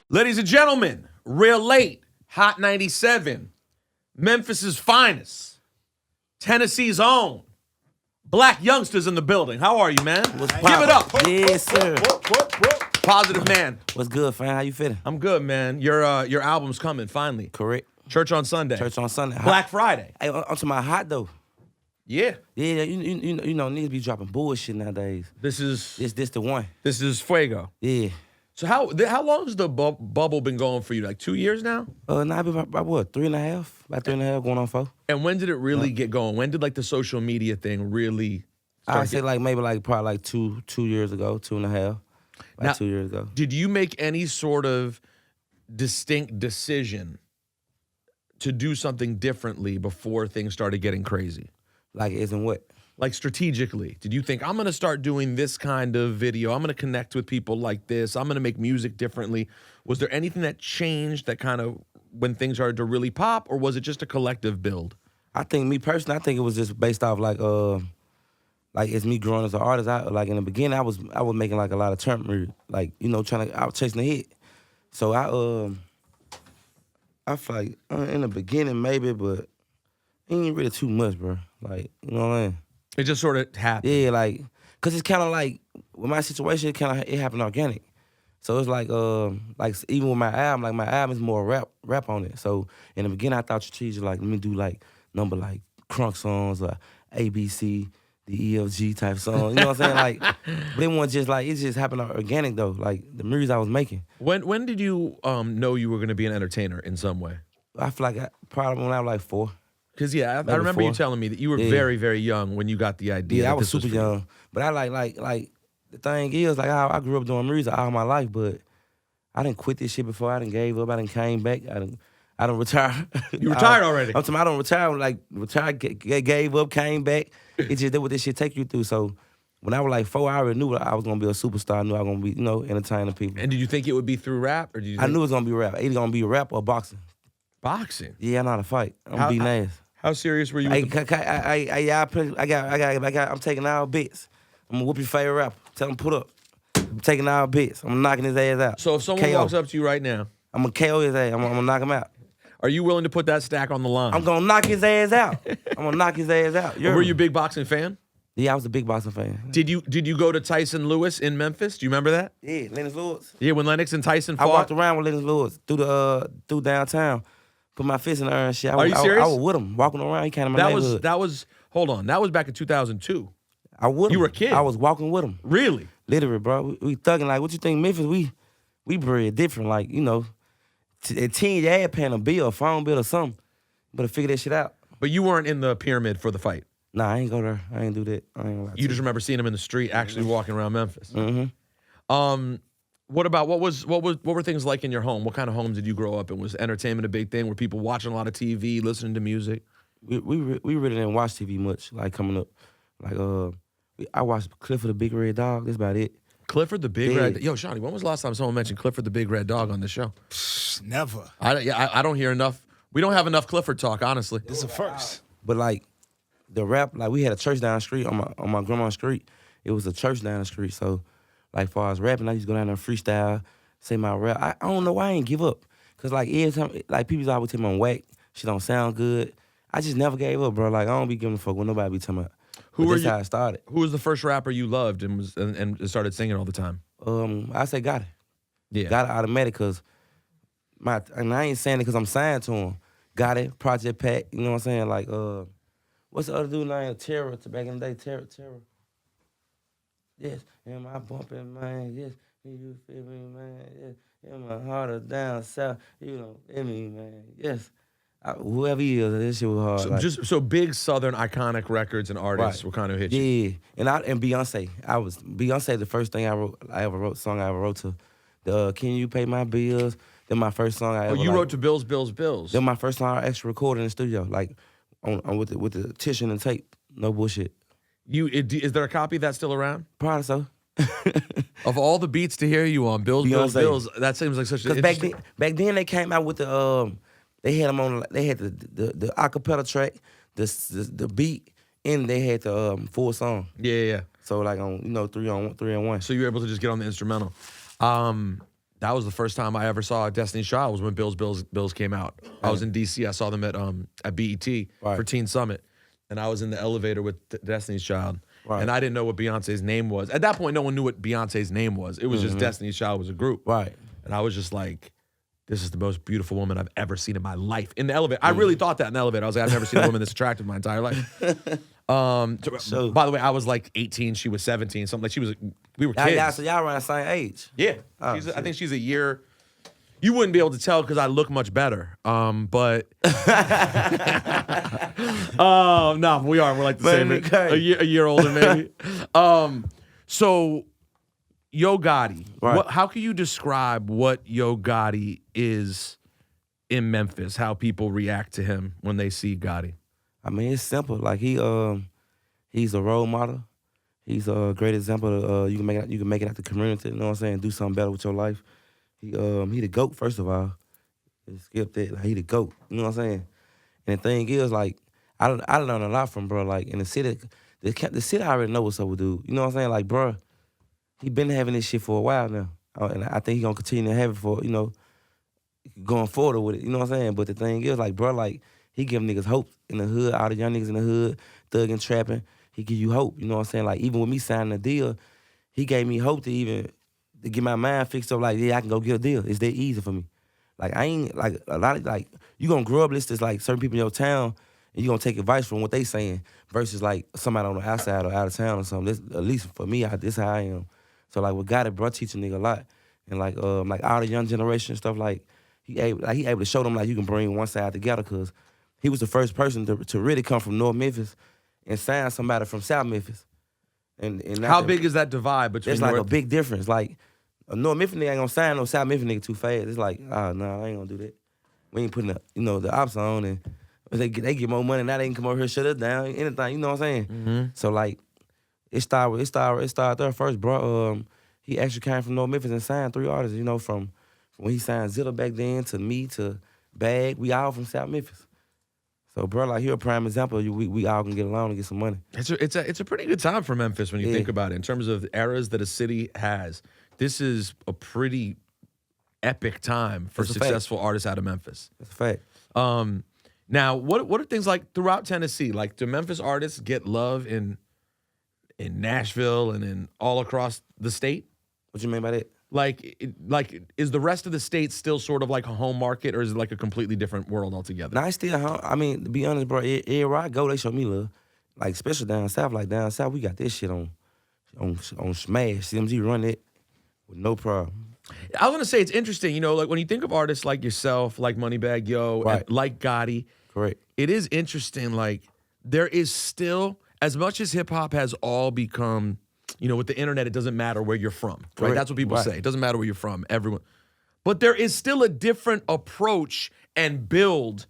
Ladies and gentlemen, real late, Hot 97, Memphis's finest, Tennessee's own, Blac Youngsta's in the building. How are you, man? Give it up. Yes, sir. Positive man. What's good, fam? How you feeling? I'm good, man. Your album's coming, finally. Correct. Church on Sunday. Church on Sunday. Black Friday. Hey, on to my hot though. Yeah. Yeah, you know, niggas be dropping bullshit nowadays. This is the one. This is Fuego. Yeah. So how long has the bubble been going for you? Like 2 years now? Nah, I've been about what, 3.5? About 3.5 going on 4. And when did it really get going? When did like the social media thing really start? I'd say probably like two years ago, 2.5. Now, 2 years ago. Did you make any sort of distinct decision to do something differently before things started getting crazy? Like isn't what? Like strategically, did you think, I'm going to start doing this kind of video, I'm going to connect with people like this, I'm going to make music differently? Was there anything that changed that kind of, when things started to really pop, or was it just a collective build? I think me personally, I think it was just based off like it's me growing as an artist. Like in the beginning, I was making like a lot of turn, like, you know, I was chasing the hit. So I feel like in the beginning maybe, but it ain't really too much, bro. Like, you know what I mean? It just sort of happened. Yeah, like, cause it's kind of like with my situation, it happened organic. So it's like even with my album, like my album is more rap on it. So in the beginning, I thought strategic, like let me do like number like crunk songs or ABC, the ELG type song. You know what I'm saying? Like, but it wasn't just like it just happened organic though. Like the music I was making. When did you know you were gonna be an entertainer in some way? I feel like probably when I was like 4. Because, yeah, I remember you telling me that you were very, very young when you got the idea. Yeah, I was super young. But I like the thing is, like, I grew up doing music all my life, but I didn't quit this shit before. I didn't gave up. I didn't came back. I didn't retire. You retired already? I'm talking I don't retire. Like, retired, gave up, came back. It just did what this shit take you through. So when I was like 4, I already knew I was going to be a superstar. I knew I was going to be, you know, entertaining people. And did you think it would be through rap? Or did you I knew it was going to be rap. Either going to be rap or boxing. Boxing? Yeah, I know how to fight. I'm beating ass. How serious were you? I'm taking all bits. I'm gonna whoop your favorite rapper. Tell him put up. I'm taking all bits. I'm knocking his ass out. So if someone walks up to you right now, I'm gonna KO his ass. I'm gonna knock him out. Are you willing to put that stack on the line? I'm gonna knock his ass out. I'm gonna knock his ass out. Were you a big boxing fan? Yeah, I was a big boxing fan. Did you go to Tyson Lewis in Memphis? Do you remember that? Yeah, Lennox Lewis. Yeah, when Lennox and Tyson fought. I walked around with Lennox Lewis through downtown. Put my fist in the air and shit. Are you serious? I was with him, walking around. He came in my neighborhood. Hold on. That was back in 2002. I would. You were a kid. I was walking with him. Really? Literally, bro. We thugging like, what you think, Memphis? We bred different, like, you know. At 10, you had paying a bill, a phone bill or something. Better figure that shit out. But you weren't in the pyramid for the fight. Nah, I ain't go there. I ain't do that. I ain't you just remember seeing him in the street, actually walking around Memphis. Mm-hmm. What about what were things like in your home? What kind of homes did you grow up in? Was entertainment a big thing? Were people watching a lot of TV, listening to music? We really didn't watch TV much, like coming up. Like I watched Clifford the Big Red Dog. That's about it. Clifford the Big Red. Yo, Shawnee, when was the last time someone mentioned Clifford the Big Red Dog on this show? Never. I don't hear enough. We don't have enough Clifford talk, honestly. This is a first. But like the rap, like we had a church down the street on my grandma's street. It was a church down the street, so. Like, far as rapping, I used to go down there and freestyle, say my rap. I don't know why I ain't give up. Because, like, every time, like, people always tell me I'm whack, shit don't sound good. I just never gave up, bro. Like, I don't be giving a fuck what nobody be talking about. That's how I started. Who was the first rapper you loved and started singing all the time? I say Gotti. Yeah. Gotti automatic, because and I ain't saying it because I'm signed to him. Gotti, Project Pack, you know what I'm saying? Like, what's the other dude name? Terror, back in the day, Terror. Yes, am I bumping, man? Yes, you feel me, man? Yes, am I harder down south? You know, feel me, man? Yes, whoever he is, this shit was hard. So, like, so big Southern iconic records and artists were kind of hit you. Yeah, and Beyonce. Beyonce. The first thing I ever wrote to. The Can You Pay My Bills? Then my first song I ever. Oh, you wrote to Bills, Bills, Bills. Then my first song I actually recorded in the studio, like on with the tissue and tape. No bullshit. Is there a copy of that still around? Probably so. Of all the beats to hear you on, Bills, Bills, Bills, that seems like such a. Because back then they came out with the they had them on. They had the acapella track, the beat, and they had the full song. Yeah. So like on 3-on-1. So you were able to just get on the instrumental. That was the first time I ever saw Destiny's Child was when Bills came out. I was in DC. I saw them at BET for Teen Summit, and I was in the elevator with Destiny's Child. Right. And I didn't know what Beyonce's name was. At that point, no one knew what Beyonce's name was. It was just Destiny's Child was a group. Right. And I was just like, this is the most beautiful woman I've ever seen in my life. In the elevator. I really thought that in the elevator. I was like, I've never seen a woman this attractive in my entire life. By the way, I was like 18. She was 17. Something like we were kids. So y'all around the same age. Yeah. I think she's a year. You wouldn't be able to tell because I look much better. But no, we are. We're like the same. A year older, maybe. So Yo Gotti. Right. How can you describe what Yo Gotti is in Memphis? How people react to him when they see Gotti? I mean, it's simple. Like he's a role model. He's a great example of you can make it out the community. You know what I'm saying? Do something better with your life. He the GOAT, first of all. Skip that. Like, he the GOAT. You know what I'm saying? And the thing is, like, I learned a lot from bro. Like in the city, the city I already know what's up with dude. You know what I'm saying? Like, bro, he been having this shit for a while now, and I think he gonna continue to have it for going forward with it. You know what I'm saying? But the thing is, like, bro, like he give niggas hope in the hood. All the young niggas in the hood, thugging, trapping. He give you hope. You know what I'm saying? Like even with me signing a deal, he gave me hope to get my mind fixed up. Like I can go get a deal. It's that easy for me. Like I ain't like a lot of like you gonna grow up listening to like certain people in your town and you gonna take advice from what they saying versus like somebody on the outside or out of town or something. This, at least for me, this how I am. So like with Gotti, bro, teach a nigga a lot. And like all the young generation stuff, like he able to show them like you can bring one side together because he was the first person to really come from North Memphis and sign somebody from South Memphis. And how big is that divide between? It's like a big difference. Like a North Memphis nigga ain't gonna sign no South Memphis nigga too fast. It's like, no, I ain't gonna do that. We ain't putting the ops on and they get more money now. They can come over here, shut us down, anything. You know what I'm saying? Mm-hmm. So like. It started there first, bro. He actually came from North Memphis and signed 3 artists, from when he signed Zilla back then to me to Bag. We all from South Memphis. So, bro, like, he a prime example. We all can get along and get some money. It's a pretty good time for Memphis when you think about it. In terms of eras that a city has, this is a pretty epic time for successful artists out of Memphis. That's a fact. Now, what are things like throughout Tennessee? Like, do Memphis artists get love in Nashville and in all across the state? What you mean by that? Like, is the rest of the state still sort of like a home market, or is it like a completely different world altogether? Nah, it's still home. I mean, to be honest, bro, everywhere I go, they show me love. Like, especially down south. Like, down south, we got this shit on smash. CMG run it with no problem. I was gonna say it's interesting, like when you think of artists like yourself, like Moneybagg Yo, right. and like Gotti. Correct. It is interesting, like, there is still, as much as hip-hop has all become, with the internet, it doesn't matter where you're from, right? Correct. That's what people say. It doesn't matter where you're from, everyone. But there is still a different approach and build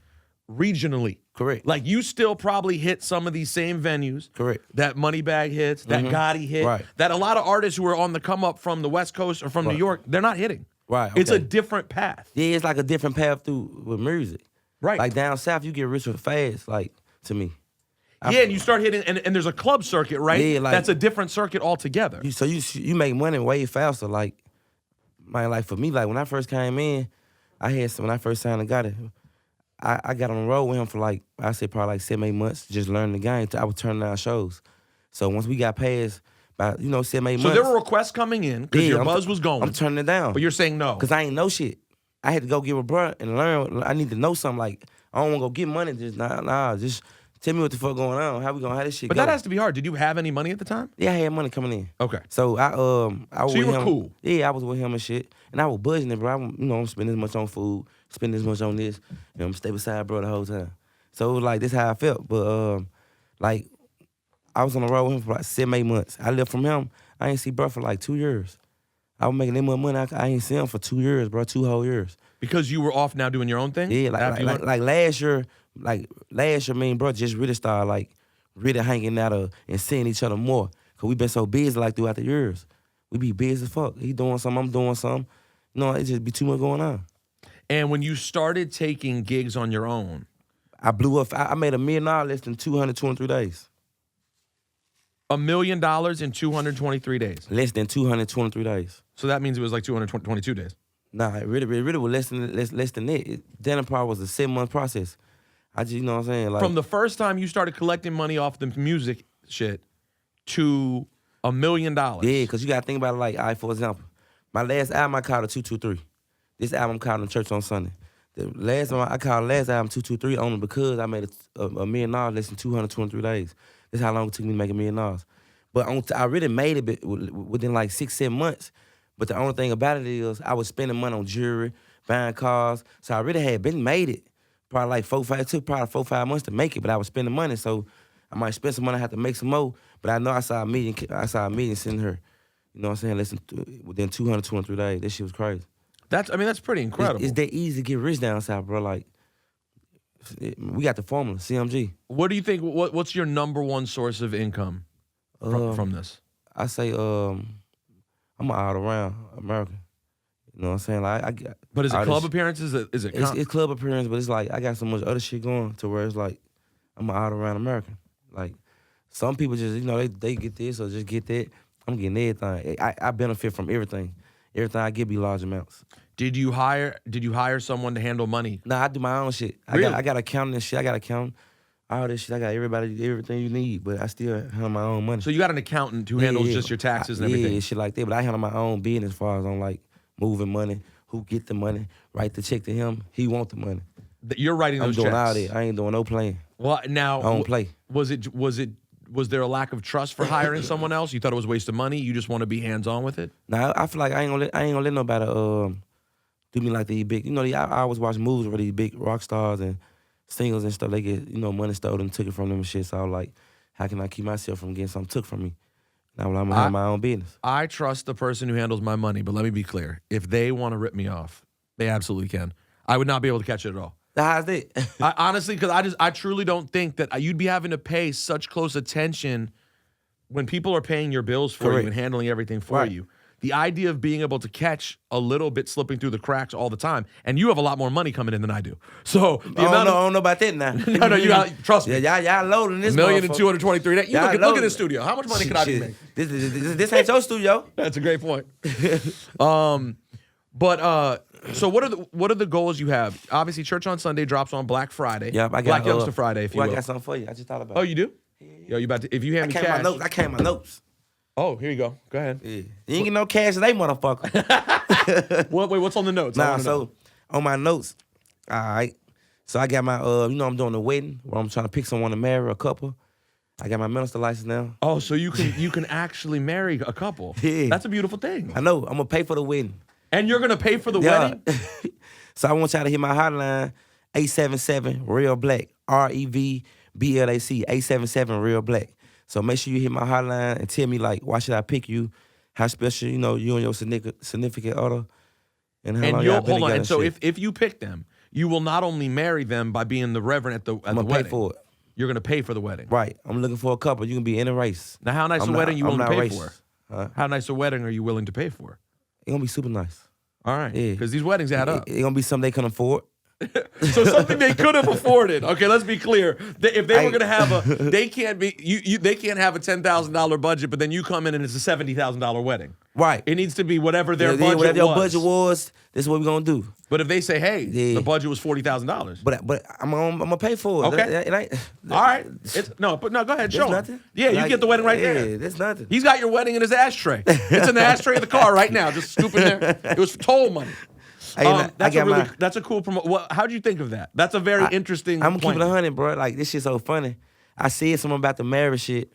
regionally. Correct. Like, you still probably hit some of these same venues. Correct. That Moneybagg hits, that Gotti hit, right. that a lot of artists who are on the come up from the West Coast or from New York, they're not hitting. Right. Okay. It's a different path. Yeah, it's like a different path with music. Right. Like down south, you get richer fast, like, to me. Yeah, and you start hitting, and there's a club circuit, right? Yeah, like, that's a different circuit altogether. So you make money way faster. Like, man, like for me, like when I first came in, when I first signed and got it, I got on the road with him for like, I say probably like 7-8 months, just learning the game. I was turning down shows. So once we got past about 7-8 months. So there were requests coming in because your buzz was going. I'm turning it down. But you're saying no. Because I ain't know shit. I had to go get with bruh and learn. I need to know something. Like, I don't want to go get money. Just just tell me what the fuck going on. How we gonna have this shit But go? that has to be hard. Did you have any money at the time? Yeah, I had money coming in. Okay. So I was So you with were him. cool. Yeah, I was with him and shit. And I was budgeting it, bro. I'm spending this much on food, spending this much on this. I'm stay beside bro the whole time. So it was like, this how I felt. But like, I was on the road with him for like 7-8 months. I left from him. I ain't see bro for like 2 years. I was making that much money. I ain't see him for 2 years, bro. 2 whole years. Because you were off now doing your own thing? Yeah, like last year, me and bro just really started like really hanging out and seeing each other more. Cause we been so busy like throughout the years. We be busy as fuck. He doing something, I'm doing something. It just be too much going on. And when you started taking gigs on your own, I blew up. I made $1 million less than 223 days. $1 million in 223 days. Less than 223 days. So that means it was like 222 days. Nah, it really was less than that. That part was a 7-month process. I just, you know what I'm saying? Like, From the first time you started collecting money off the music shit to $1 million. yeah, because you got to think about it like, all right, for example, my last album I called a 223. This album I'm called in church on Sunday. The last one I called the last album 223 only because I made $1 million less than 223 days. That's how long it took me to make $1 million. But I really made it within like 6-7 months. But the only thing about it is I was spending money on jewelry, buying cars. So I really had been made it. Probably like 4-5. It took probably 4-5 months to make it, but I was spending money. So I might spend some money. I have to make some more. But I know I saw a million sitting her. You know what I'm saying? Within 223 days. That shit was crazy. That's pretty incredible. It's that easy to get rich down south, bro. Like, we got the formula, CMG. What do you think? What's your number one source of income from this? I say, I'm an all-around American. You know what I'm saying? Like, But is it club appearances? It's club appearances, but it's like I got so much other shit going to where it's like I'm an all-around American. Like, some people just, you know, they get this or just get that. I'm getting everything. I benefit from everything. Everything I get be large amounts. Did you hire someone to handle money? Nah, I do my own shit. Really? I got accounting and shit. I got accounting. All this shit. I got everything you need, but I still handle my own money. So you got an accountant who handles just your taxes and everything? Yeah, shit like that. But I handle my own business as far as on like moving money, who get the money, write the check to him, he want the money. You're writing those checks? I'm doing all that. I ain't doing no playing. Well, now, I don't play. Was there a lack of trust for hiring someone else? You thought it was a waste of money? You just want to be hands-on with it? Nah, I feel like I ain't gonna let nobody do me like these big. You know, I always watch movies where these big rock stars and singers and stuff, they get, you know, money stolen and took it from them and shit. So I was like, how can I keep myself from getting something took from me? Now I'm gonna have my own business. I trust the person who handles my money, but let me be clear. If they want to rip me off, they absolutely can. I would not be able to catch it at all. How's that? Honestly, because I truly don't think that you'd be having to pay such close attention when people are paying your bills for you and handling everything for you. The idea of being able to catch a little bit slipping through the cracks all the time, and you have a lot more money coming in than I do. So I don't know about that now. no, you got, trust me. Yeah, y'all loading this. $1 million and 223. You look at the studio. How much money could I be making? This ain't your studio. That's a great point. So what are the goals you have? Obviously, Church on Sunday drops on Black Friday. Yeah, I got Blac Youngsta Friday, if you will. I got something for you. I just thought about it. Oh, you do? Yeah. Yo, you about to? If you hand me cash, I came my notes. Oh, here you go. Go ahead. Yeah. You ain't get no cash today, motherfucker. Wait, what's on the notes? Nah, so on my notes, all right. So I got my, I'm doing a wedding where I'm trying to pick someone to marry, a couple. I got my minister license now. Oh, so you can actually marry a couple. Yeah. That's a beautiful thing. I know. I'm gonna pay for the wedding. And you're gonna pay for the wedding? So I want y'all to hit my hotline, 877 Real Black, REVBLAC, 877 Real Black. So make sure you hit my hotline and tell me, like, why should I pick you? How special, you and your significant other, and how long y'all been together. And so if you pick them, you will not only marry them by being the reverend at the wedding. I'm gonna pay for it. You're gonna pay for the wedding. Right. I'm looking for a couple. You can be in a race. Now, how nice a wedding are you willing to pay for? Huh? How nice a wedding are you willing to pay for? It's gonna be super nice. All right. Yeah. Because these weddings add up. It's gonna be something they can afford. So something they could have afforded. Okay, let's be clear. If they were gonna have they can't be they can't have a $10,000 budget, but then you come in and it's a $70,000 wedding. Right. It needs to be whatever their budget was. Whatever your budget was, this is what we're gonna do. But if they say, hey, the budget was $40,000. But I'm gonna pay for it. Okay. It ain't, all right. Go ahead. Show him. Nothing. Yeah, you get the wedding right there. Yeah, that's nothing. He's got your wedding in his ashtray. It's in the ashtray of the car right now. Just scoop in there. It was toll money. Hey, that's a cool promo. How'd you think of that? That's a very interesting I'm keeping 100, bro. Like, this shit's so funny. I said something about the marriage shit,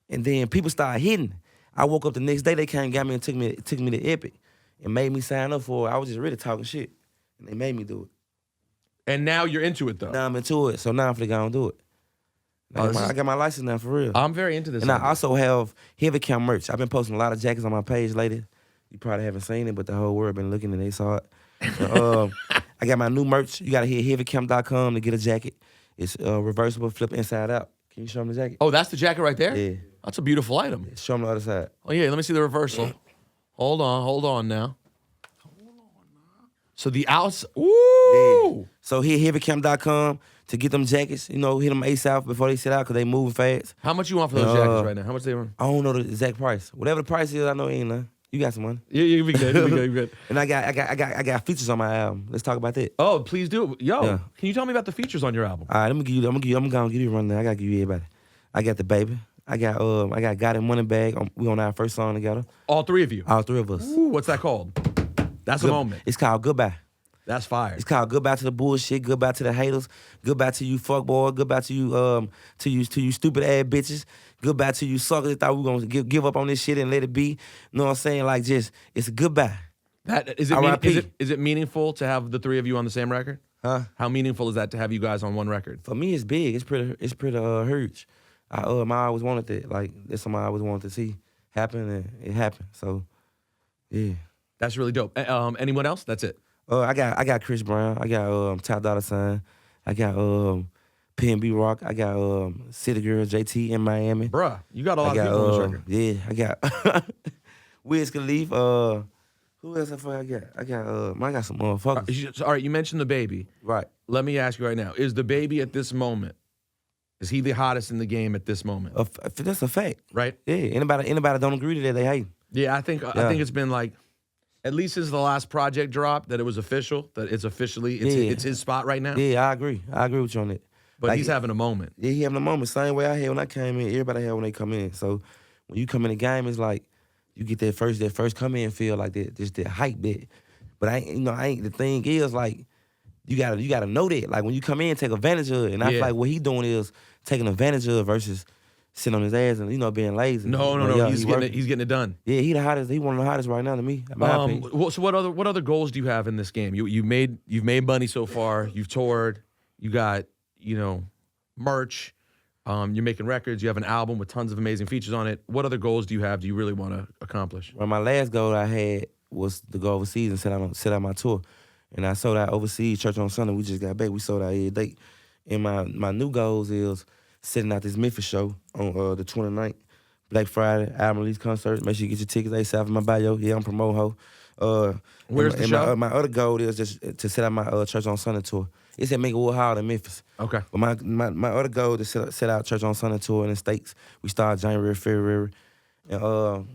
and then people started hitting. I woke up the next day, they came and got me and took me to Epic and made me sign up for it. I was just really talking shit, and they made me do it. And now you're into it, though. Now I'm into it, so now I'm finna go and do it. I got my license now, for real. I'm very into this. And I also have Heavy Camp merch. I've been posting a lot of jackets on my page lately. You probably haven't seen it, but the whole world been looking and they saw it. I got my new merch. You gotta hit heavycamp.com to get a jacket. It's reversible, flip inside out. Can you show them the jacket? Oh, that's the jacket right there? Yeah. That's a beautiful item. Show them the other side. Oh, yeah, let me see the reversal. Hold on now. So the outs. Ooh! Yeah. So hit heavycamp.com to get them jackets, hit them ASAP before they sit out because they moving fast. How much you want for those jackets right now? How much they run? I don't know the exact price. Whatever the price is, I know it ain't none. You got some money. Yeah, you be good. You be good. You be good. And I got features on my album. Let's talk about that. Oh, please do. Yo, Yeah. Can you tell me about the features on your album? All right, I'm gonna give you a rundown. I gotta give you everybody. I got the baby. I got Gotti Money Bag. We on our first song together. All three of you. All three of us. Ooh, what's that called? That's a moment. It's called Goodbye. That's fire. It's called Goodbye to the bullshit. Goodbye to the haters. Goodbye to you fuckboy. Goodbye to you stupid ass bitches. Goodbye to you suckers that thought we were gonna give up on this shit and let it be. You know what I'm saying? Like it's a goodbye. That is it meaningful to have the three of you on the same record? Huh? How meaningful is that to have you guys on one record? For me, it's big. It's pretty huge. I always wanted that. Like that's something I always wanted to see happen, and it happened. So, yeah. That's really dope. Anyone else? That's it. I got Chris Brown. I got Top Dollar Sign. I got P&B Rock. I got City Girl JT in Miami. Bruh, you got a lot of people on this record. Yeah, I got Wiz Khalifa. Who else I got? I got some motherfuckers. All right, you mentioned the baby. Right. Let me ask you right now: is the baby at this moment? Is he the hottest in the game at this moment? That's a fact. Right. Yeah. Anybody don't agree to that, they hate. Yeah, I think it's been like, at least since the last project drop, that it was official, that it's officially it's his spot right now. Yeah, I agree with you on that. But like, he's having a moment. Yeah, he having a moment. Same way I had when I came in. Everybody had when they come in. So when you come in the game, it's like you get that first come in feel like that, just that hype bit. But the thing is like you gotta know that. Like when you come in, take advantage of it. And I feel like what he doing is taking advantage of it versus sitting on his ass and being lazy. No. He's getting it done. Yeah, he the hottest. He one of the hottest right now to me. So what other goals do you have in this game? You've made money so far. You've toured. You got merch. You're making records. You have an album with tons of amazing features on it. What other goals do you have? Do you really want to accomplish? Well, my last goal I had was to go overseas and set out my tour, and I sold out overseas. Church on Sunday. We just got back. We sold out every day. And my new goals is setting out this Memphis show on the 29th, Black Friday, album release concert. Make sure you get your tickets ASAP in my bio. Yeah, I'm promoting ho. Where's the show? My other goal is just to set out my Church on Sunday tour. It's at Minglewood Hall in Memphis. Okay. But my other goal is to set out Church on Sunday tour in the States. We start January, February. And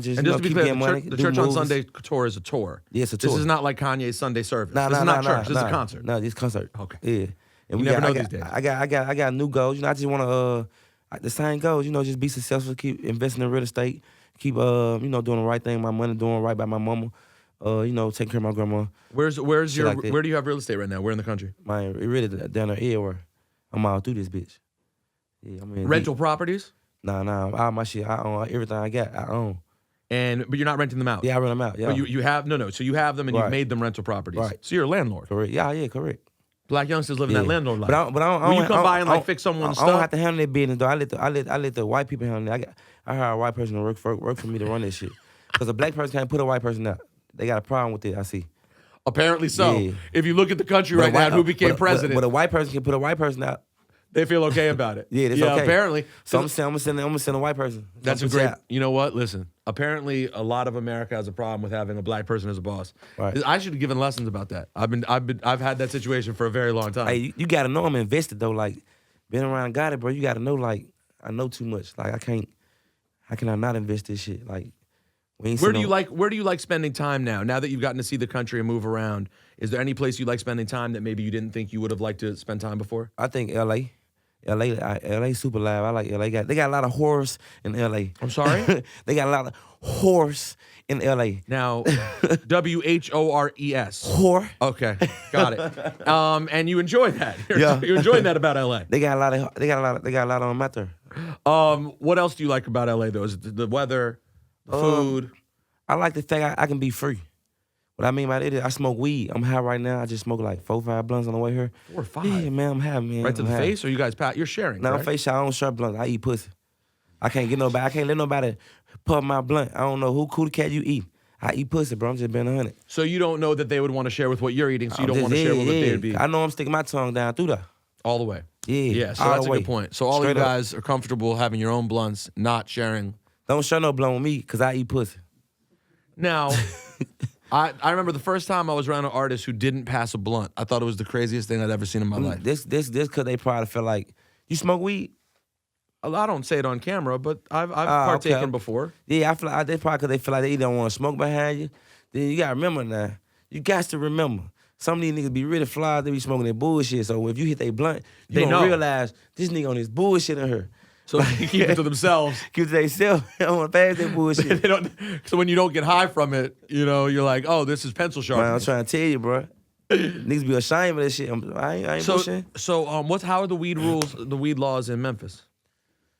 just to be keep clear, getting money. the Church on Sunday tour is a tour. Yeah, it's a tour. This is not like Kanye's Sunday service. Nah, this is not church. This is a concert. No, this concert. Okay. Yeah. And you never know these days. I got new goals. I just want to the same goals. Just be successful. Keep investing in real estate. Keep doing the right thing. My money, doing right by my mama. Taking care of my grandma. Where do you have real estate right now? Where in the country? Man, it really down there everywhere. I'm all through this bitch. Yeah, rental properties? Nah. All my shit, I own. Everything I got, I own. But you're not renting them out? Yeah, I rent them out. Yeah. But you have so you have them and you've made them rental properties. Right. So you're a landlord. Correct. Yeah, correct. Blac Youngsta's living that landlord life. But I don't. When you come by and fix someone's stuff, I don't have to handle that business though. I let the white people handle it. I hire a white person to work for me to run this shit. Because a black person can't put a white person out. They got a problem with it. I see. Apparently so. Yeah. If you look at the country right now, who became president, but a white person can put a white person out. They feel okay about it. Yeah, okay. Apparently. So I'm gonna send a white person. That's a great. You know what? Listen. Apparently, a lot of America has a problem with having a black person as a boss. Right. I should have given lessons about that. I've had that situation for a very long time. Hey, you gotta know I'm invested though. Like being around Gotti, bro. You gotta know like I know too much. Like I can't. How can I not invest this shit? Like. Where do you like spending time now? Now that you've gotten to see the country and move around, is there any place you like spending time that maybe you didn't think you would have liked to spend time before? I think L.A. LA super live. I like LA. They got a lot of horse in LA. I'm sorry? They got a lot of horse in LA. Now, WHORES. Whore. Okay, got it. And you enjoy that. Yeah. You're enjoying that about LA. They got a lot of them out there. What else do you like about LA though? Is it the weather, the food? I like the fact I can be free. What I mean by that is I smoke weed. I'm high right now. I just smoked like 4 or 5 blunts on the way here. 4 or 5? Yeah, man, I'm high, man. Right to the face, or you guys you're sharing? No, right? I'm face shot. I don't share blunts. I eat pussy. I can't let nobody puff my blunt. I don't know who cool cat you eat. I eat pussy, bro. I'm just being 100. So you don't know that they would want to share with what you're eating, so you don't want to share with what they would be. I know I'm sticking my tongue down through that. All the way. Yeah. So that's a good point. So all of you guys are comfortable having your own blunts, not sharing. Don't share no blunt with me, because I eat pussy. Now, I remember the first time I was around an artist who didn't pass a blunt. I thought it was the craziest thing I'd ever seen in my life. This because they probably feel like, you smoke weed? I don't say it on camera, but I've partaken okay. before. Yeah, I feel like they probably because they feel like they don't want to smoke behind you. Then you gotta remember now. You got to remember. Some of these niggas be really fly, they be smoking their bullshit. So if you hit their blunt, you don't realize this nigga on this bullshit in her. So they keep it to themselves. Keep it to themselves. They don't want to pass that bullshit. So when you don't get high from it, you're like, oh, this is pencil sharpening. Man, I'm trying to tell you, bro. Niggas be ashamed of that shit. I ain't bullshit. So how are the weed rules, the weed laws in Memphis?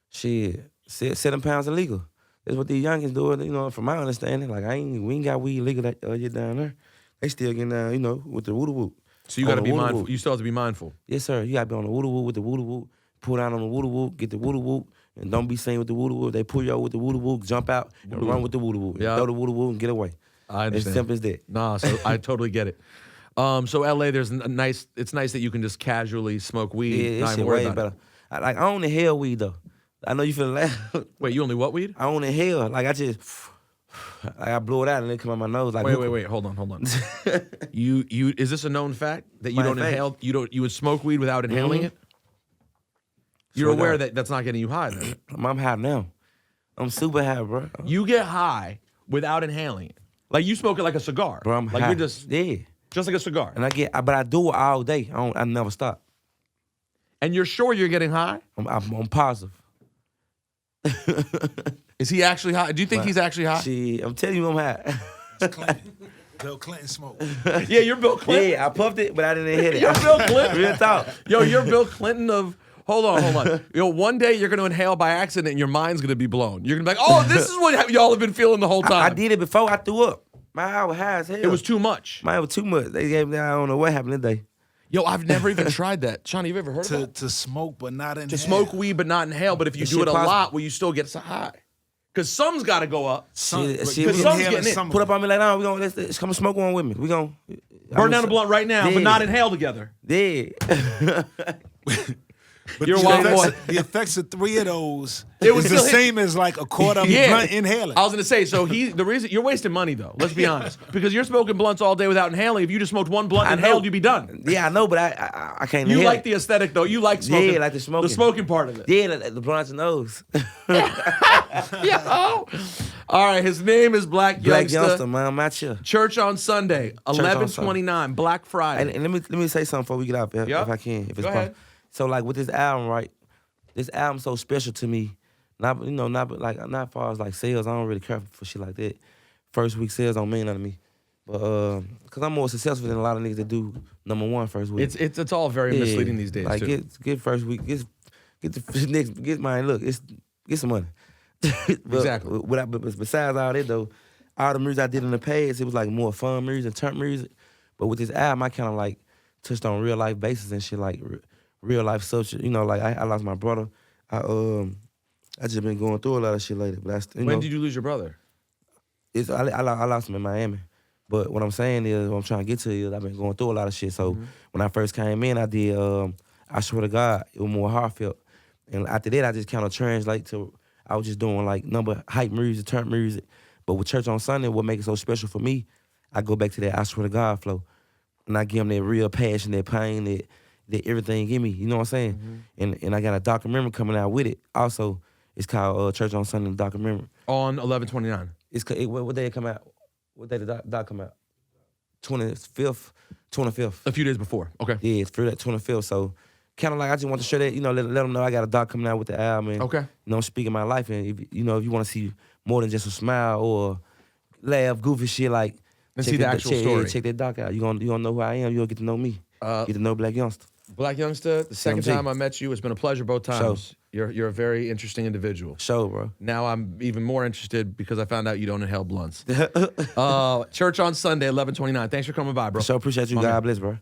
Shit, 7 pounds illegal. That's what these youngins do. From my understanding, like we ain't got weed legal yet down there. They still getting down, with the woo woo. So you got to be mindful. You still have to be mindful. Yes, sir. You got to be on the woo woo with the woo woo. Pull down on the woo woo, get the woo woo, and don't be seen with the woo woo. They pull you out with the woo woo, jump out, and run with the woo woo. Yeah. Throw the woo woo and get away. I understand. As simple as that. Nah, so I totally get it. So LA, it's nice that you can just casually smoke weed. Yeah, this shit way better. I own the hell weed though. I know you feel laugh. Wait, you only what weed? I own the hell. Like I blow it out and it come out my nose. Like wait. Hold on. you is this a known fact that you don't inhale? You would smoke weed without inhaling it? You're aware that that's not getting you high, then? I'm high now. I'm super high, bro. You get high without inhaling it. Like you smoke it like a cigar. Bro, I'm like high. You're just like a cigar. And but I do it all day. I never stop. And you're sure you're getting high? I'm positive. Is he actually high? Do you think he's actually high? See, I'm telling you I'm high. It's Clinton. Bill Clinton smoke. Yeah, you're Bill Clinton. Yeah, I puffed it, but I didn't hit it. You're Bill Clinton. Real talk. Yo, you're Bill Clinton of... Hold on. One day you're going to inhale by accident and your mind's going to be blown. You're going to be like, oh, this is what y'all have been feeling the whole time. I did it before I threw up. My eye was high as hell. It was too much. Mine was too much. They gave me, I don't know what happened today. Yo, I've never even tried that. Shawnee, you ever heard of that? To smoke but not inhale. To smoke weed but not inhale, but if you do it a lot, will you still get so high? Because some's got to go up. Because some's getting in. Put up on me like, no, let's come smoke one with me. We gonna burn down the blunt right now, but not inhale together. Yeah. But you're a wild boy. The effects of 3 of those was is the same as like a quarter of blunt inhaling. I was gonna say, so the reason you're wasting money though. Let's be honest, because you're smoking blunts all day without inhaling. If you just smoked one blunt and inhaled, you'd be done. Yeah, I know, but I can't. You like the aesthetic though. You like smoking. Yeah, like the smoking. The smoking part of it. Yeah, the blunt's nose. Yo. All right, his name is Blac Youngsta. Blac Youngsta, man, I'm out here. Church on Sunday, 11/29, Black Friday. And let me say something before we get out, if I can, if it's possible. So like with this album, right? This album's so special to me. Not far as like sales. I don't really care for shit like that. First week sales don't mean nothing to me. But cause I'm more successful than a lot of niggas that do #1 first week. It's all very misleading these days. Like too. Get first week, get the next, get mine. Look, get some money. Exactly. But besides all that though, all the music I did in the past, it was like more fun music and turn music. But with this album, I kind of like touched on real life basis and shit, like real life subject. Like I lost my brother. I just been going through a lot of shit lately. But when did you lose your brother? I lost him in Miami. But what I'm saying is, what I'm trying to get to is, I've been going through a lot of shit. So when I first came in, I did, I swear to God, it was more heartfelt. And after that, I just kind of translate to, I was just doing like hype music, turn music. But with Church on Sunday, what makes it so special for me, I go back to that I swear to God flow. And I give them that real passion, that pain, that everything give me. You know what I'm saying? And I got a documentary coming out with it. Also, it's called Church on Sunday documentary. On 11/29. What day it come out? What day the doc come out? 25th. A few days before. Okay. Yeah, it's for that 25th. So kind of like I just want to share that, let them know I got a doc coming out with the album. And, okay. Speaking my life. And if you want to see more than just a smile or laugh, goofy shit, like and see the actual story. Check that doc out. You gonna know who I am. You'll get to know me. Get to know Blac Youngsta. Blac Youngsta, the second time I met you, it's been a pleasure both times. You're a very interesting individual. Bro. Now I'm even more interested because I found out you don't inhale blunts. Church on Sunday, 11/29. Thanks for coming by, bro. Appreciate you. God bless, bro.